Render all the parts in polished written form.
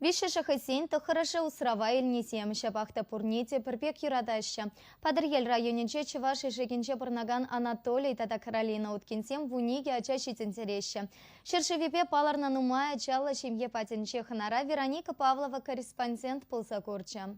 Вище шахасин то хорошо усрава илнесем шабахта пурните перпек юрадаща. Падырел районенче Чуваши шекенче пырнаган Анатолий тата Каролина уткинсем в униге ачащит интересе. Шершевипе паларна нумая чала семье патенче ханара Вероника Павлова корреспондент полсакурча.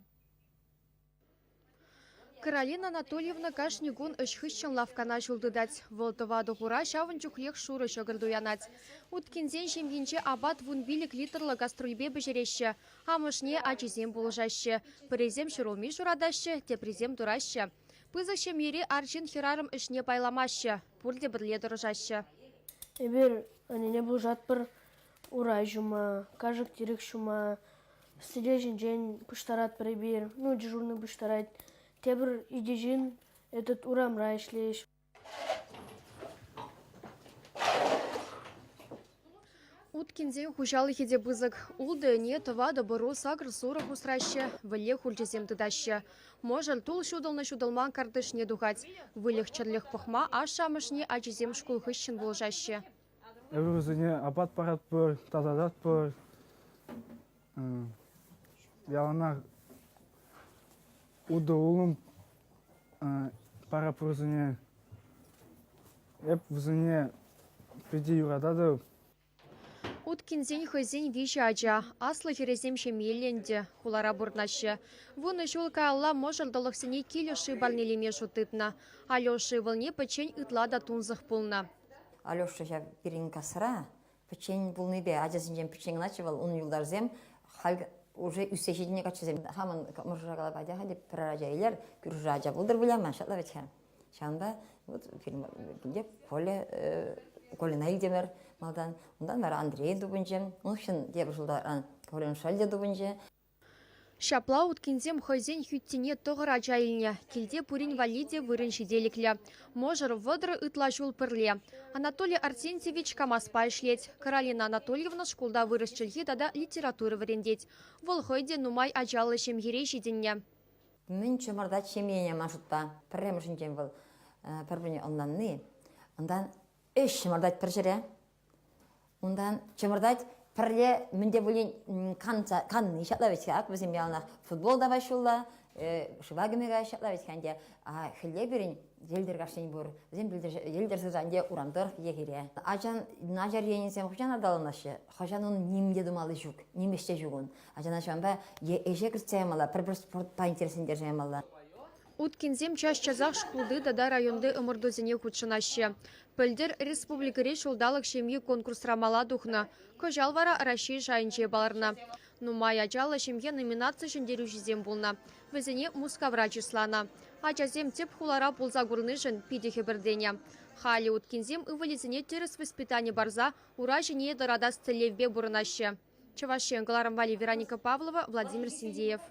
Каролина Анатольевна кашнигун ышхыщен лавкана шулдыдать. Волтова духура шавын чухлех шуры шогырдуянать. Уткинзен шемгенче абат вун билик литрлы гаструйбе бежереща. Амышне ачизем булыжаще. Презем шырулми шурадаща, тепрезем дураща. Пызышем ере арчин хирарым ышне пайламаща. Пурде бірле дұрыжаща. Эбер, не булжат бір урай жума, кажык терек шума. Стилежен жен пуштарат прибир, дежурный пуштарат. Тебір идежин этот урамра ишлеш. Уткинзен хужалы хеде бызык. Улды не това добыру сагр сура хусраще, выле хульчезем тыдаще. Можал тул шудалма кардыш не духать. Вылех чарлех пухма, а шамышне ачезем шкул хыщен булжаще. Эврузыне апат парат пыр, тазадат пыр. Яланар уды улым пара пырзыне эп вызыне пиди юрадады. Уткинзен хызен виші ача, аслы херезем шемелленде, хулара бурнаще. Вуны шулка алла можал долықсыне келеші балнелеме шутытна. Алеші вылне пачень ытлада тунзық пулна. Алеша я берин касра, печень булны бе, ажасынжен печень начевал, он юлдарзем, халь уже үсешедіне качызем. Хамын мұржағала байдяға деп піраражайлар, күржажа бұлдыр білем, машалла ветхен. Шанда, вот фильмде Коле Наилдемер, малдан, ондан бәрі Андрей дубынжем, он үшін деп жылдар Колен Шальде дубынже. Шапла уткинзем хозен хюттине тоғыр ажайылне. Келде пурин валиде вырын шеделіклі. Можыр вăдры ытла жул пырле. Анатолий Арсентьевич камаспа ишлет. Каролина Анатольевна шкулда вырысчылхи тада литературы варендеть. Вол хойде нумай ажалы шемгерей шеденне. Мен чымырдат шемене машутпа. Піррем жынжем был пірбіне онданны. Ондан үш чымырдат піржіре. Ондан чымырдат пірле менде болен канны шатла веткак. Бізім ялына футбол давай шулла. Шывагымега шатла ветканде. Хіле берін елдер қашын бұр. Бізім елдер сызанде урамдыр егере. Ажан нажар енінсен құжан адалынашы. Құжан оның немде думалы жүк. Немеште жүгін. Ажан ашан ба еже кіртсемала. Бір спорт па интересендер жемала. Уткинзем чаш-чазақ шкулды дада районды ымырдозіне худшынаще. Пөлдер республикаре шулдалық шемье конкурс рамала духна. Көжал вара Раши жайынче баларна. Нумай ажалы шемье номинация жіндеру жезем болна. Візіне мускавра числана. Ачазем теп хулара пулзагурнышын пидехе бірдене. Хали уткинзем ывализіне терес воспитание барза ура жене дырада стелевбе бурынаще. Чувашен Галарам Вали Вероника Павлова, Владимир Синдеев.